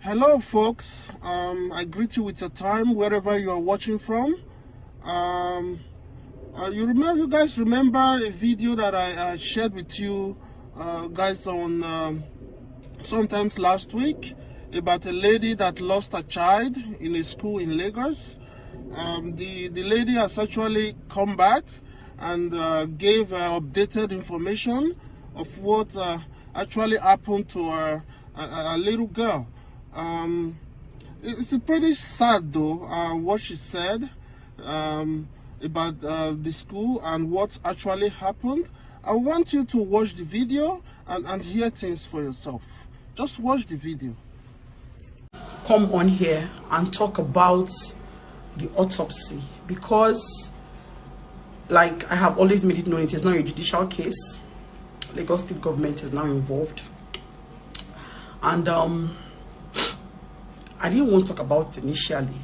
Hello folks, I greet you with your time wherever you are watching from. You guys remember a video that I shared with you guys on sometimes last week about a lady that lost a child in a school in Lagos. The lady has actually come back and gave updated information of what actually happened to a little girl. It's pretty sad though, what she said about the school and what actually happened. I want you to watch the video and hear things for yourself. Just watch the video. Come on here and talk about the autopsy, because like I have always made it known, it is now a judicial case. Lagos State government is now involved, and I didn't want to talk about it initially,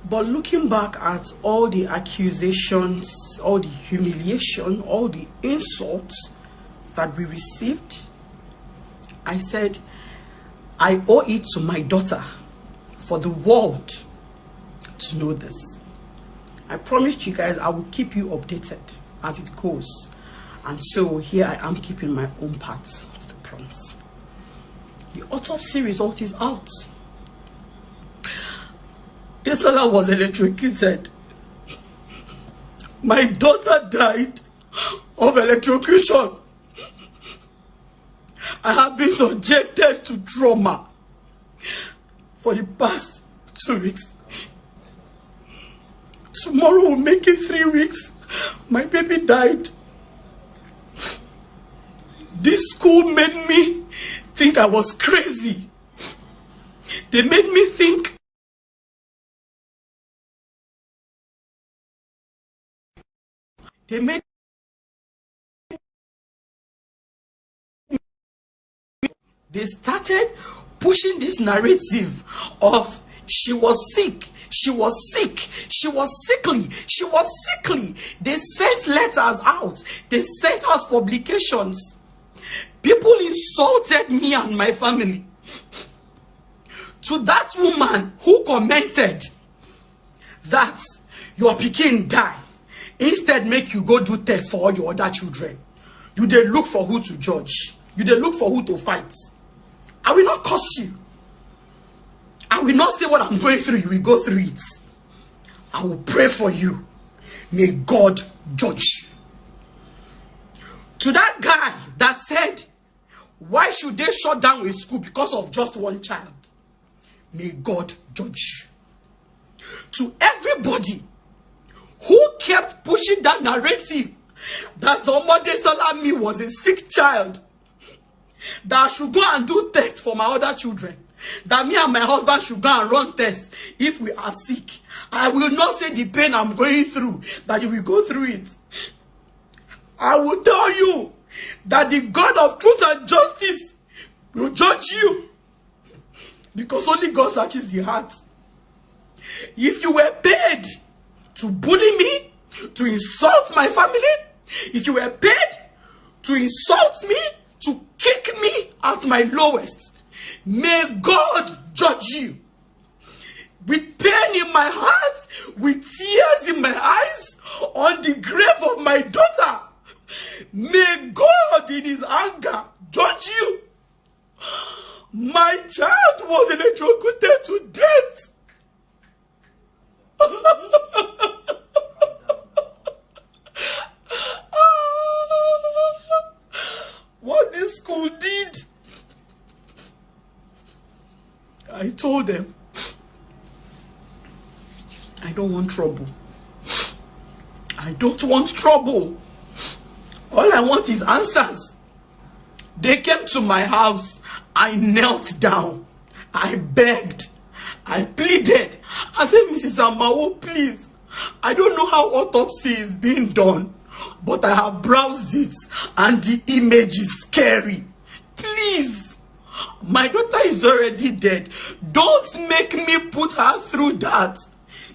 but looking back at all the accusations, all the humiliation, all the insults that we received, I said I owe it to my daughter for the world to know this. I promised you guys I will keep you updated as it goes, and so here I am keeping my own part of the promise. The autopsy result is out. Desola was electrocuted. My daughter died of electrocution. I have been subjected to trauma for the past 2 weeks. Tomorrow will make it 3 weeks. My baby died. This school made me think I was crazy. They made me think they started pushing this narrative of she was sick, she was sick, she was sickly, she was sickly. They sent letters out, they sent out publications. People insulted me and my family. To that woman who commented that your pikin die, instead make you go do tests for all your other children. You dey look for who to judge. You dey look for who to fight. I will not curse you. I will not say what I'm going through. You will go through it. I will pray for you. May God judge you. To that guy that said, why should they shut down a school because of just one child? May God judge you. To everybody who kept pushing that narrative that Omode Salami was a sick child, that I should go and do tests for my other children, that me and my husband should go and run tests if we are sick. I will not say the pain I'm going through, that you will go through it. I will tell you that the God of truth and justice will judge you, because only God searches the heart. If you were paid to bully me, to insult my family, if you were paid to insult me, to kick me at my lowest, may God judge you. With pain in my heart, with tears in my eyes, on the grave of my daughter, may God in his anger judge you. My child was electrocuted to death. What this school did, I told them, I don't want trouble. I don't want trouble. All I want is answers. They came to my house. I knelt down. I begged. I pleaded. I said, Mrs. Amao, please. I don't know how autopsy is being done, but I have browsed it and the image is scary. Please. My daughter is already dead. Don't make me put her through that.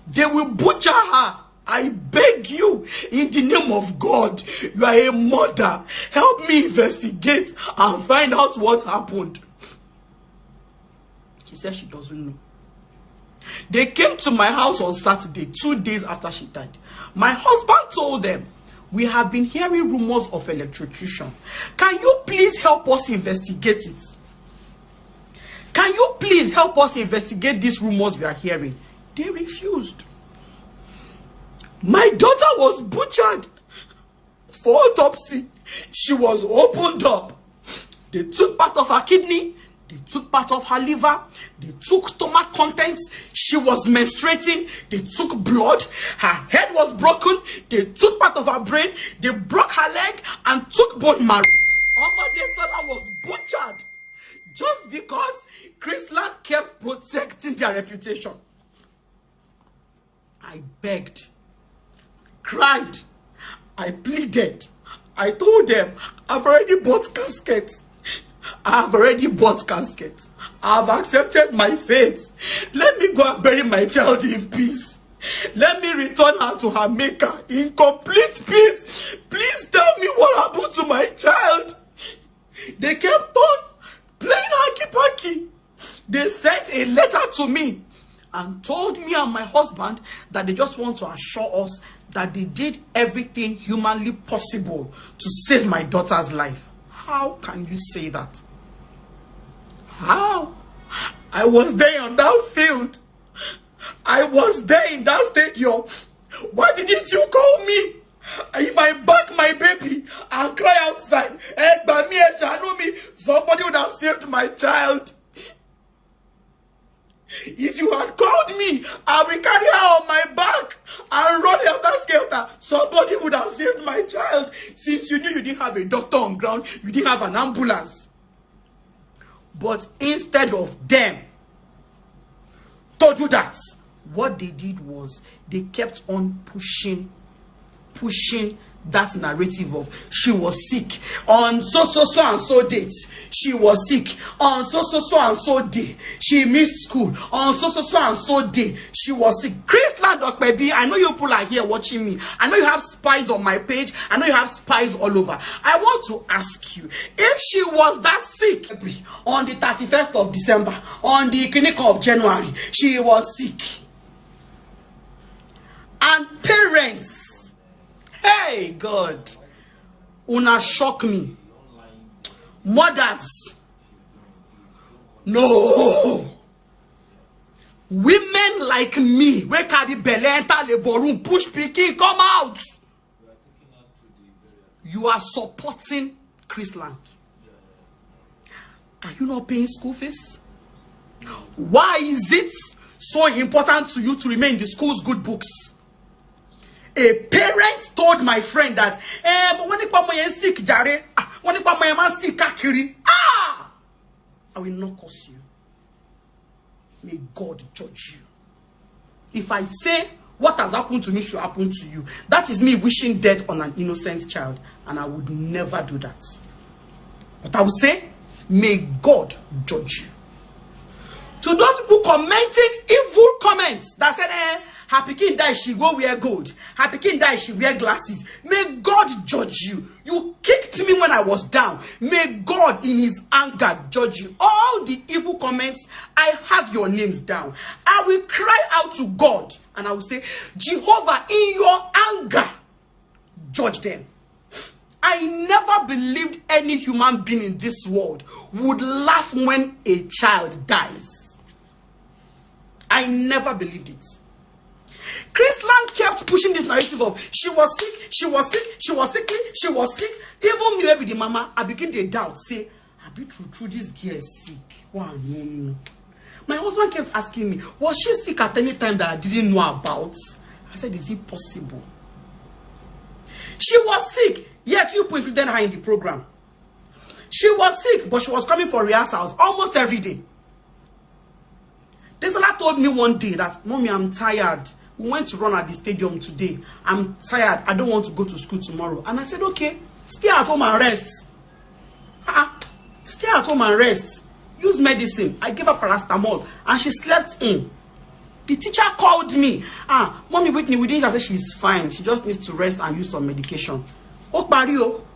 They will butcher her. I beg you, in the name of God, you are a mother. Help me investigate and find out what happened. She said she doesn't know. They came to my house on Saturday, 2 days after she died. My husband told them, we have been hearing rumors of electrocution. Can you please help us investigate it? Can you please help us investigate these rumors we are hearing? They refused. My daughter was butchered for autopsy. She was opened up. They took part of her kidney. They took part of her liver. They took stomach contents. She was menstruating. They took blood. Her head was broken. They took part of her brain. They broke her leg and took bone marrow. Omodesola was butchered just because Chrisland kept protecting their reputation. I begged, cried, I pleaded. I told them, I've already bought caskets. I've already bought caskets. I've accepted my fate. Let me go and bury my child in peace. Let me return her to her maker in complete peace. Please tell me what happened to my child. They kept on playing hanky-panky. They sent a letter to me and told me and my husband that they just want to assure us that they did everything humanly possible to save my daughter's life. How can you say that? How? I was there on that field. I was there in that stadium. Why didn't you call me? If I back my baby and cry outside, somebody would have saved my child. If you had called me, I will carry her on my back and run helter skelter. Somebody would have saved my child. Since you knew you didn't have a doctor on ground, you didn't have an ambulance. But instead of them told you that, what they did was they kept on pushing that narrative of she was sick on so and so date. She was sick on so and so day. She missed school on so and so day. She was sick. Chrisland Okpebi, I know you people are here watching me. I know you have spies on my page. I know you have spies all over. I want to ask you, if she was that sick on the 31st of December, on the clinic of January, she was sick. And parents, hey God, una shock me. Mothers, no. Women like me, we carry belle enter labor room, push pikin, come out. You are supporting Chrisland. Are you not paying school fees? Why is it so important to you to remain in the school's good books? A parent told my friend that, but when you sick, Jare, when you sick, Kakiri, I will not curse you. May God judge you. If I say what has happened to me should happen to you, that is me wishing death on an innocent child, and I would never do that. But I will say, may God judge you. To those people commenting evil comments that said, her pikin die, she go wear gold. Her pikin die, she wear glasses. May God judge you. You kicked me when I was down. May God in his anger judge you. All the evil comments, I have your names down. I will cry out to God and I will say, Jehovah, in your anger, judge them. I never believed any human being in this world would laugh when a child dies. I never believed it. Chrisland kept pushing this narrative of she was sick, she was sick, she was sick, she was sick. Even me, every mama, I begin to doubt. Say, I be true, this girl is sick. Wow, no. My husband kept asking me, was she sick at any time that I didn't know about? I said, is it possible? She was sick, yet you included her in the program. She was sick, but she was coming for rehearsals almost every day. Desola told me one day that, Mommy, I'm tired. We went to run at the stadium today. I'm tired. I don't want to go to school tomorrow. And I said, okay, stay at home and rest. Stay at home and rest. Use medicine. I gave her paracetamol and she slept in. The teacher called me. Mommy, Whitney, we didn't say she's fine. She just needs to rest and use some medication. Oh, Mario.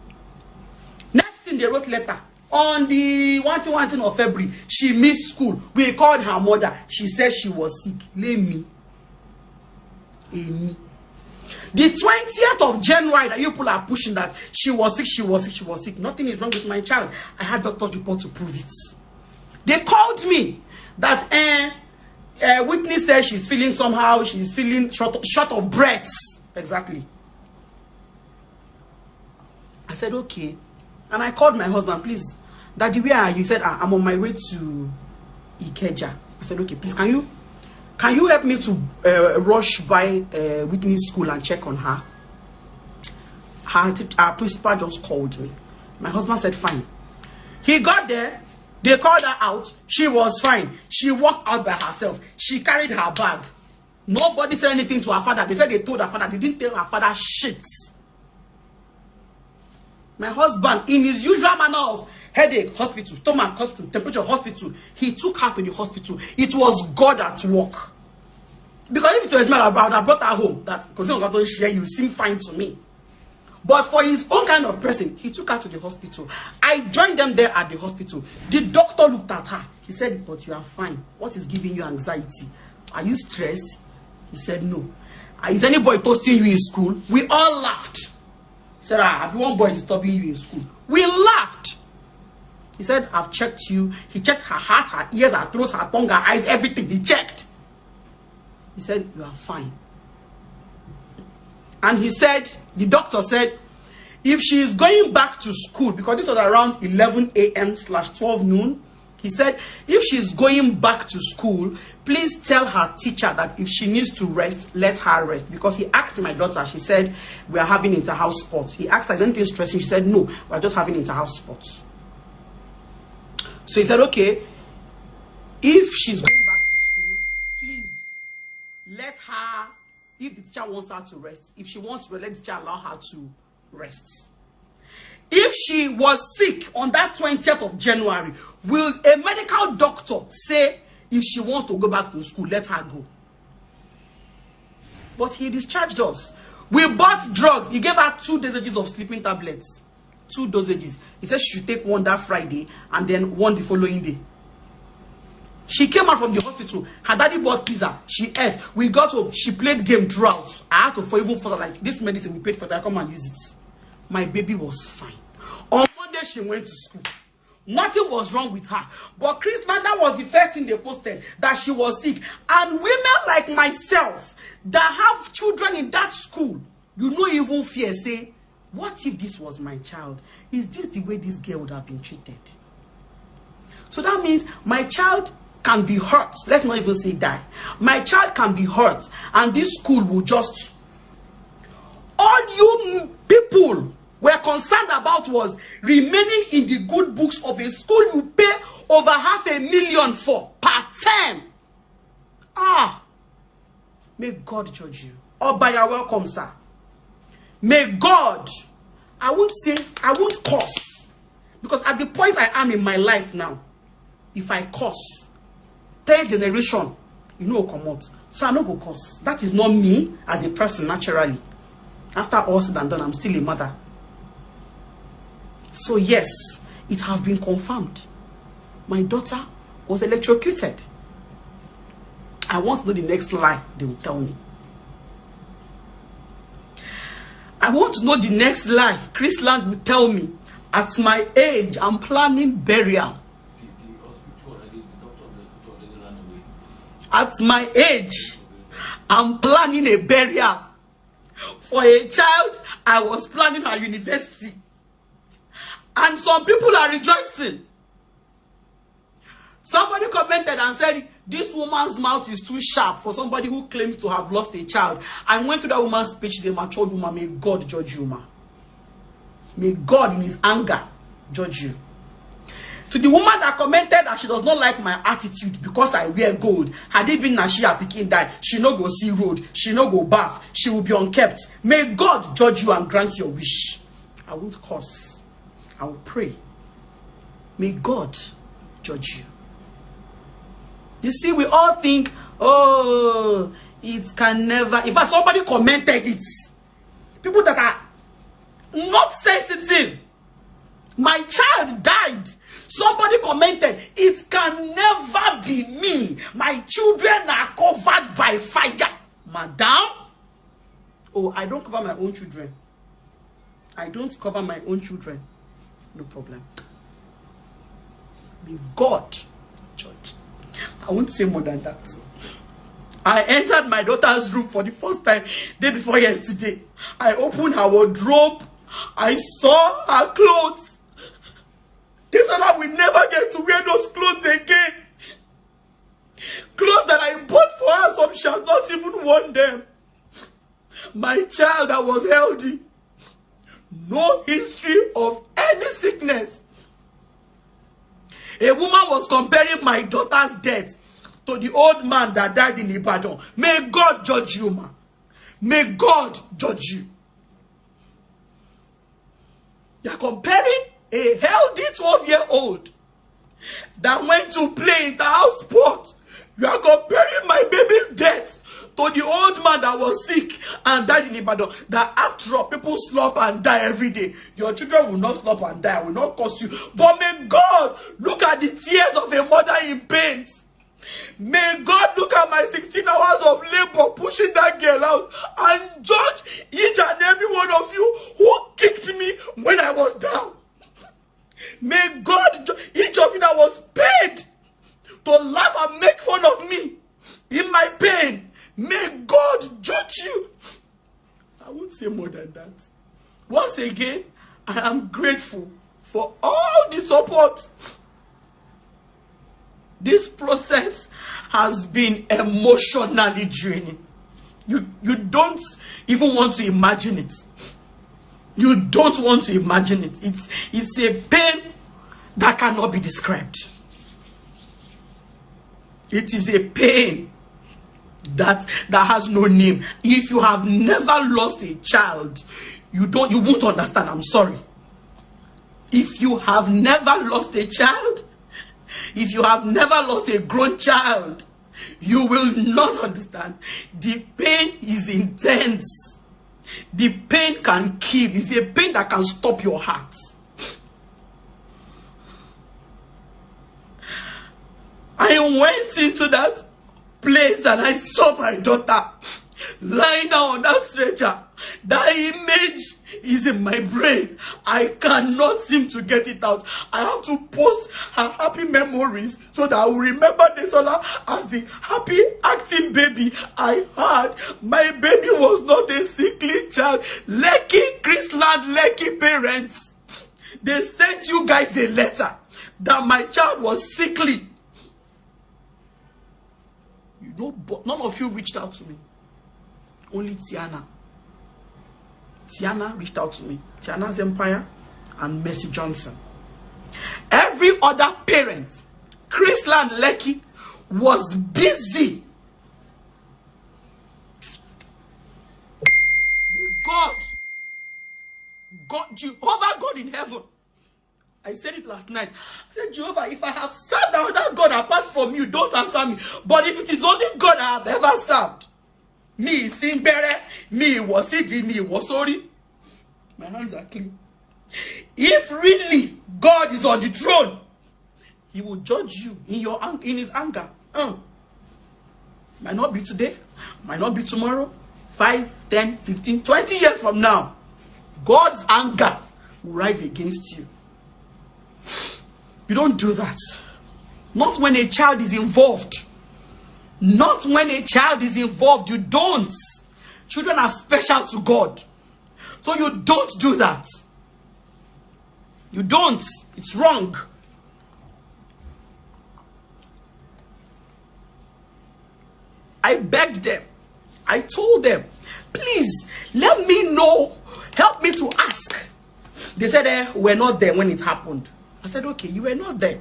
Next thing, they wrote letter. On the 1 of February, she missed school. We called her mother. She said she was sick. Let me. The 20th of January that you people are pushing that she was sick. Nothing is wrong with my child. I had doctor's report to prove it. They called me that witness said she's feeling somehow. She's feeling short of breath. Exactly. I said, okay. And I called my husband, please. Daddy, where are you? He said, I'm on my way to Ikeja. I said, okay, please, can you help me to rush by Whitney's school and check on her? Our principal just called me. My husband said, fine. He got there. They called her out. She was fine. She walked out by herself. She carried her bag. Nobody said anything to her father. They said they told her father. They didn't tell her father shit. My husband, in his usual manner of headache, hospital, stomach, hospital, temperature, hospital, he took her to the hospital. It was God at work. Because if it was not about, I brought her home. That because you don't share, you seem fine to me. But for his own kind of person, he took her to the hospital. I joined them there at the hospital. The doctor looked at her. He said, but you are fine. What is giving you anxiety? Are you stressed? He said, no. Is anybody toasting you in school? We all laughed. He said, have one boy disturbing you in school? We laughed. He said, I've checked you. He checked her heart, her ears, her throat, her tongue, her eyes, everything. He checked. He said, you are fine. And he said, the doctor said, if she is going back to school, because this was around 11 a.m/12 noon, he said, if she's going back to school, please tell her teacher that if she needs to rest, let her rest. Because he asked my daughter, she said, we are having inter-house sports. He asked her, is anything stressing? She said, no, we're just having inter-house sports. So he said, okay, if she's going back to school, please let her, if the teacher wants her to rest, if she wants to let the teacher allow her to rest. If she was sick on that 20th of January, will a medical doctor say if she wants to go back to school, let her go? But he discharged us. We bought drugs. He gave her 2 dosages of sleeping tablets. 2 dosages. He said she should take one that Friday and then one the following day. She came out from the hospital. Her daddy bought pizza. She ate. We got home. She played game throughout. I had to even further like this medicine we paid for. I come and use it. My baby was fine. On Monday she went to school. Nothing was wrong with her. But Chris Landa was the first thing they posted that she was sick. And women like myself that have children in that school, you know, even fear say, what if this was my child? Is this the way this girl would have been treated? So that means my child can be hurt. Let's not even say die. My child can be hurt. And this school will just... All you people were concerned about was remaining in the good books of a school you pay over $500,000 for per term. May God judge you. Or by your welcome, sir. May God, I won't curse. Because at the point I am in my life now, if I curse, 3rd generation, you know, come out. So I no go curse. That is not me as a person naturally. After all said and done, I'm still a mother. So yes, it has been confirmed. My daughter was electrocuted. I want to know the next lie they will tell me. I want to know the next lie Chris Land will tell me. At my age, I'm planning burial. At my age, I'm planning a burial. For a child, I was planning her university. And some people are rejoicing. Somebody commented and said, this woman's mouth is too sharp for somebody who claims to have lost a child. I went to that woman's speech, the matured woman. May God judge you, ma. May God in his anger judge you. To the woman that commented that she does not like my attitude because I wear gold, had it been Nashia Pikin die, she no go see road, she no go bath, she will be unkept. May God judge you and grant your wish. I won't curse. I will pray. May God judge you. You see, we all think, oh, it can never. In fact, somebody commented it. People that are not sensitive. My child died Somebody commented, it can never be me. My children are covered by fire. Madam? Oh, I don't cover my own children. I don't cover my own children. No problem. May God judge. I won't say more than that. I entered my daughter's room for the first time day before yesterday. I opened her wardrobe. I saw her clothes. This and I will never get to wear those clothes again. Clothes that I bought for her, some she has not even worn them. My child that was healthy. No history of any sickness. A woman was comparing my daughter's death to the old man that died in Ibadan. May God judge you, ma. May God judge you. You are comparing a healthy 12-year-old that went to play in the house sport. You are comparing my baby's death to the old man that was sick and died in Ibadan. That after all, people slop and die every day. Your children will not slop and die. I will not curse you. But may God look at the tears of a mother in pain. May God look at my 16 hours of labor pushing that girl out and judge each and every one of you who kicked me when I was down. May God judge each of you that was paid to laugh and make fun of me in my pain. May God judge you. I won't say more than that. Once again, I am grateful for all the support. This process has been emotionally draining. You don't even want to imagine it. You don't want to imagine it. It's a pain that cannot be described. It is a pain that has no name. If you have never lost a child, you won't understand. I'm sorry. If you have never lost a child, if you have never lost a grown child, you will not understand. The pain is intense. The pain can kill. It's a pain that can stop your heart. I went into that place and I saw my daughter lying down on that stretcher. That image is in my brain. I cannot seem to get it out. I have to post her happy memories so that I will remember Desola as the happy, active baby I had. My baby was not a sickly child. Lekki, Chrisland, Lekki parents, they sent you guys a letter that my child was sickly. You know, but none of you reached out to me. Only Tiana. Tiana reached out to me. Tiana's Empire and Mercy Johnson. Every other parent, Chrisland Lekki, was busy. God, Jehovah God in heaven. I said it last night. I said, Jehovah, if I have served another God apart from you, don't answer me. But if it is only God I have ever served, me sing better, me was it, me was sorry. My hands are clean. If really God is on the throne, he will judge you in his anger. Might not be today, might not be tomorrow, 5, 10, 15, 20 years from now. God's anger will rise against you. You don't do that. Not when a child is involved. Not when a child is involved. You don't. Children are special to God. So you don't do that. You don't. It's wrong. I begged them. I told them, please, let me know. Help me to ask. They said, we're not there when it happened. I said, okay, you were not there.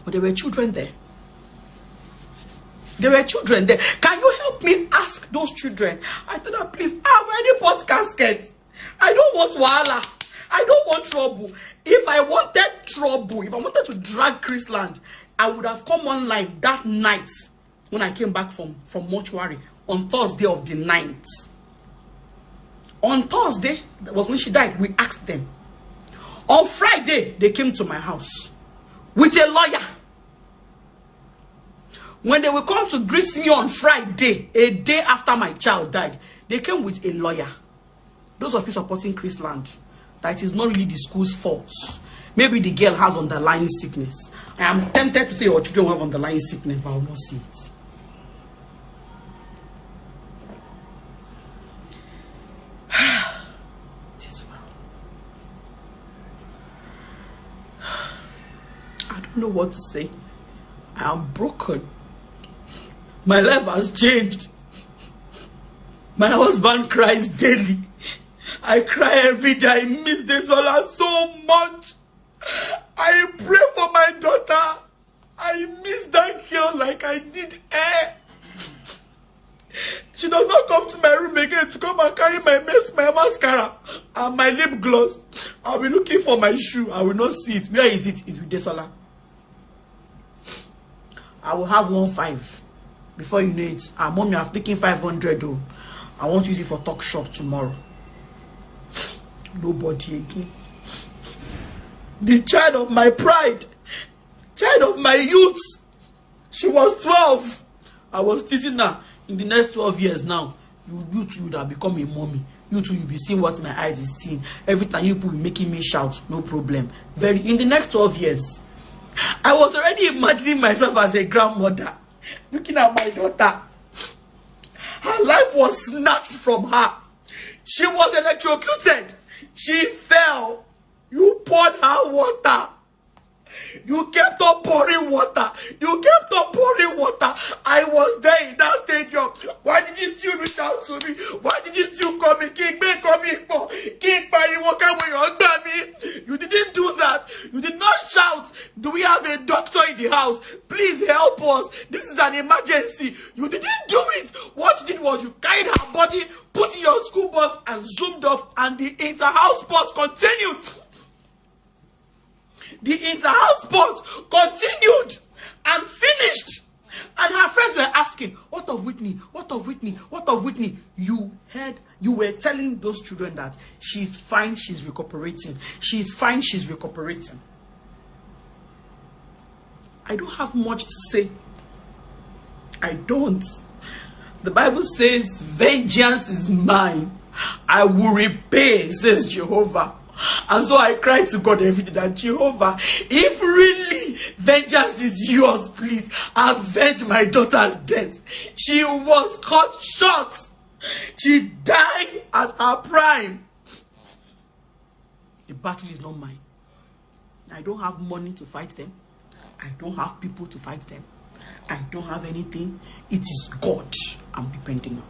But there were children there. There were children there. Can you help me ask those children? I told her, please, I've already bought caskets. I don't want wahala. I don't want trouble. If I wanted trouble, if I wanted to drag Chrisland, I would have come online that night when I came back from mortuary on Thursday of the 9th. On Thursday, that was when she died, we asked them. On Friday, they came to my house with a lawyer. When they will come to greet me on Friday, a day after my child died, they came with a lawyer. Those of you supporting Chrisland, that it is not really the school's fault. Maybe the girl has underlying sickness. I am tempted to say your children have underlying sickness, but I will not see it. It is well. I don't know what to say. I am broken. My life has changed. My husband cries daily. I cry every day. I miss Desola so much. I pray for my daughter. I miss that girl like I did air. She does not come to my room again to come and carry my mascara and my lip gloss. I'll be looking for my shoe. I will not see it. Where is it? It's with Desola. I will have 1.5 before you know it. Mommy, I've taken 500 though. I want to use it for talk shop tomorrow. Nobody again. The child of my pride, child of my youth. She was 12. I was teaching her. In the next 12 years now, you two would have become a mommy. You two will be seeing what my eyes is seeing. Every time you people be making me shout, no problem. In the next 12 years, I was already imagining myself as a grandmother, looking at my daughter. Her life was snatched from her. She was electrocuted. She fell. You poured her water. You kept on pouring water. You kept on pouring water. I was there in that stadium. Why didn't you reach out to me? Why didn't you call me? King, call me. King, you didn't do that. You did not shout. Do we have a doctor in the house? Please help us. This is an emergency. You didn't do it. What you did was you carried her body, put in your school bus, and zoomed off, and the inter-house sport continued. The inter-house sport continued and finished. And her friends were asking, what of Whitney? What of Whitney? What of Whitney? You were telling those children that she's fine, she's recuperating. She's fine, she's recuperating. I don't have much to say. I don't. The Bible says, vengeance is mine. I will repay, says Jehovah. And so I cry to God every day that Jehovah, if really vengeance is yours, please avenge my daughter's death. She was cut short. She died at her prime. The battle is not mine. I don't have money to fight them. I don't have people to fight them. I don't have anything. It is God I'm depending on.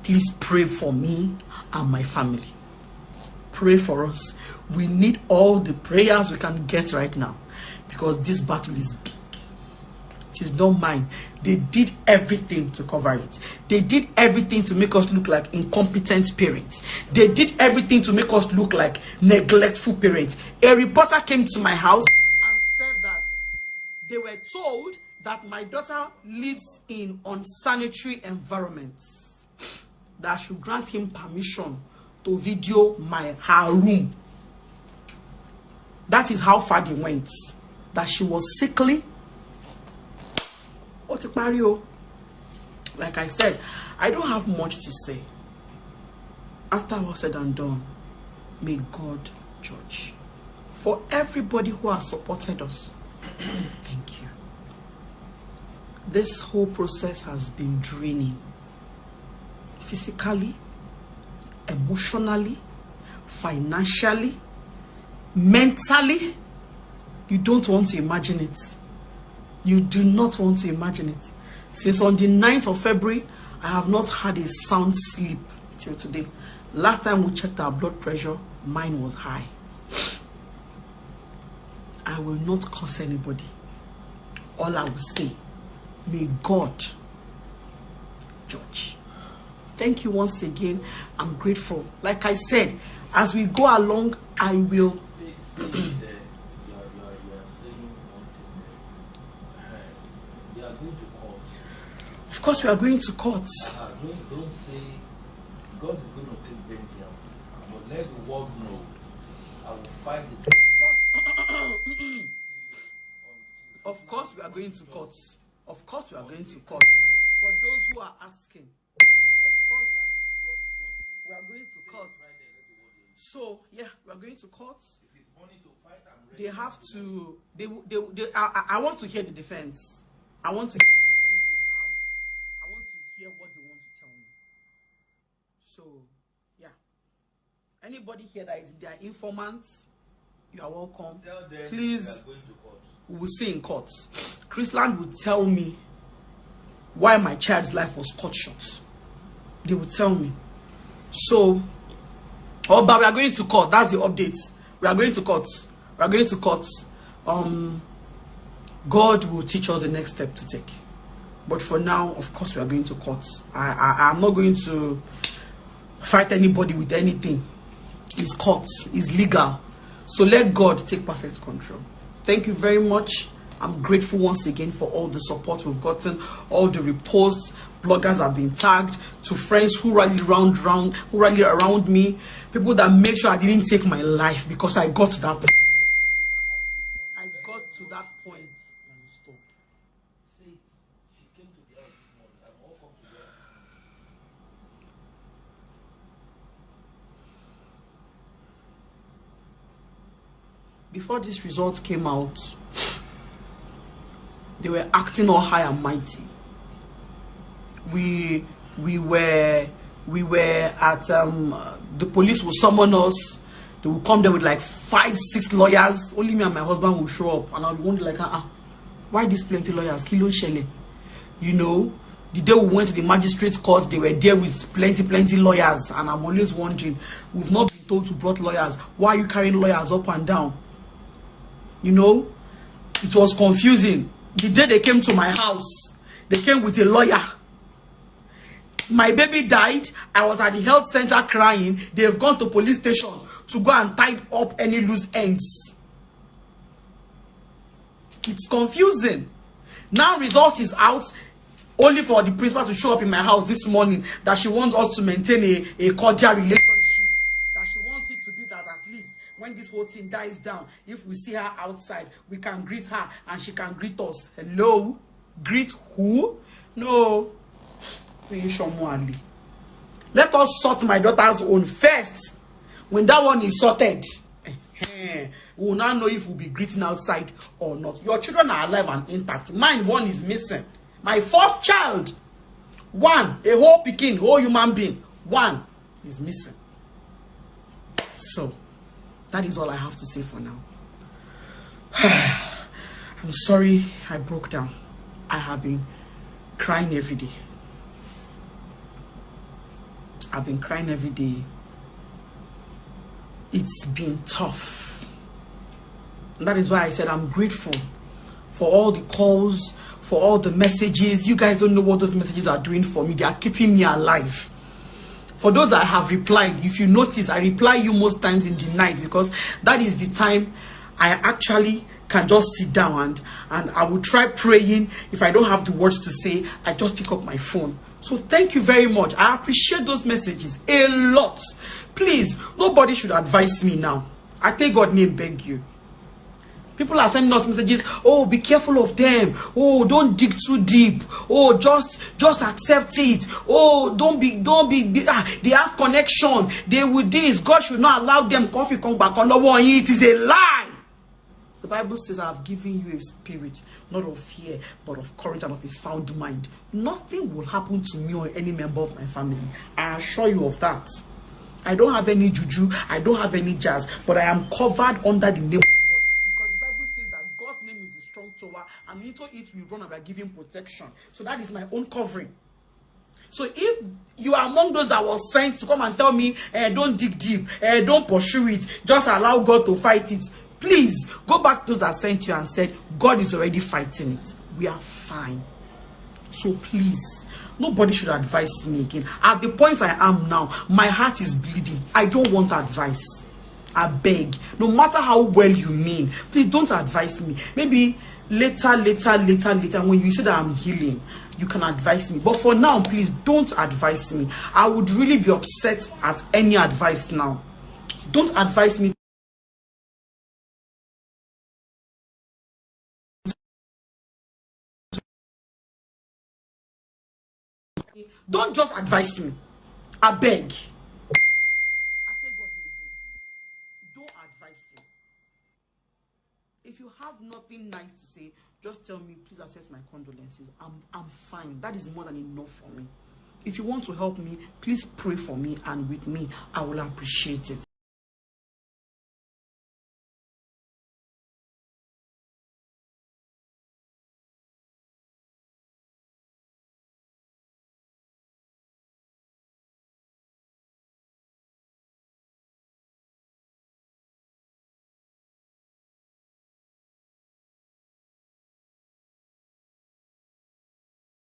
Please pray for me and my family. Pray for us. We need all the prayers we can get right now, because this battle is big. It is not mine. They did everything to cover it. They did everything to make us look like incompetent parents. They did everything to make us look like neglectful parents. A reporter came to my house and said that they were told that my daughter lives in unsanitary environments, that I should grant him permission to video her room. That is how far they went. That she was sickly. Like I said, I don't have much to say. After all said and done, may God judge. For everybody who has supported us, thank you. This whole process has been draining. Physically, emotionally, financially, mentally. You don't want to imagine it. You do not want to imagine it. Since on the 9th of February, I have not had a sound sleep till today. Last time we checked our blood pressure, mine was high. I will not curse anybody. All I will say, may God judge. Thank you once again. I'm grateful. Like I said, as we go along, I will. Of course, we are going to court. Don't say God is going to take vengeance, but let the world know I will fight the Of course, we are going to court. Of course, we are going to court. For those who are asking, of course, we are going to court. So, yeah, we are going to court. They have to, I want to hear the defense. I want to hear the defense they have. I want to hear what they want to tell me. So, yeah. Anybody here that is their informant, you are welcome. Tell them please. We are going to court. We will see in court. Chrisland will tell me why my child's life was cut short. They will tell me. So, but we are going to court. That's the update. We are going to court. We are going to court. God will teach us the next step to take. But for now, of course, we are going to court. I'm not going to fight anybody with anything. It's court. It's legal. So let God take perfect control. Thank you very much. I'm grateful once again for all the support we've gotten, all the reposts. Bloggers have been tagged, to friends who rallied around me, people that made sure I didn't take my life because I got to that point. I got to that point. Stop. Say it. She came to the house this morning. I'm all come to the Before these results came out, they were acting all high and mighty. We were at the police will summon us. They will come there with like 5, 6 lawyers. Only me and my husband will show up, and I'll be wondering like, why these plenty lawyers? Kilo Shele, you know. The day we went to the magistrate court, they were there with plenty lawyers, and I'm always wondering, we've not been told to brought lawyers. Why are you carrying lawyers up and down? You know, it was confusing. The day they came to my house, they came with a lawyer. My baby died. I was at the health center crying. They've gone to police station to go and tie up any loose ends. It's confusing. Now result is out, only for the principal to show up in my house this morning that she wants us to maintain a cordial relationship. That she wants it to be that at least when this whole thing dies down, if we see her outside, we can greet her and she can greet us. Hello? Greet who? No. Let us sort my daughter's own first. When that one is sorted, we will now know if we'll be greeting outside or not. Your children are alive and intact. Mine, one is missing. My first child, one, a whole Peking, whole human being, one is missing. So, that is all I have to say for now. I'm sorry I broke down. I have been crying every day. I've been crying every day. It's been tough. And that is why I said I'm grateful for all the calls, for all the messages. You guys don't know what those messages are doing for me. They are keeping me alive. For those that have replied, if you notice, I reply you most times in the night because that is the time I actually can just sit down and I will try praying. If I don't have the words to say, I just pick up my phone. So thank you very much. I appreciate those messages a lot. Please, nobody should advise me now. I take God's name, beg you. People are sending us messages. Oh, be careful of them. Oh, don't dig too deep. Oh, just accept it. Oh, don't be. They have connection. They with this. God should not allow them coffee come back on the one. It is a lie. The Bible says, I have given you a spirit, not of fear, but of courage and of a sound mind. Nothing will happen to me or any member of my family. I assure you of that. I don't have any juju. I don't have any jazz. But I am covered under the name of God. Because the Bible says that God's name is a strong tower. And into it we run and we are giving protection. So that is my own covering. So if you are among those that was sent to come and tell me, don't dig deep, don't pursue it, just allow God to fight it, please go back to those that sent you and said, God is already fighting it. We are fine. So please, nobody should advise me again. At the point I am now, my heart is bleeding. I don't want advice. I beg. No matter how well you mean, please don't advise me. Maybe later, when you say that I'm healing, you can advise me. But for now, please don't advise me. I would really be upset at any advice now. Don't advise me. Don't just advise me. I beg. I tell God, me beg you. Don't advise me. If you have nothing nice to say, just tell me, please accept my condolences. I'm fine. That is more than enough for me. If you want to help me, please pray for me, and with me, I will appreciate it.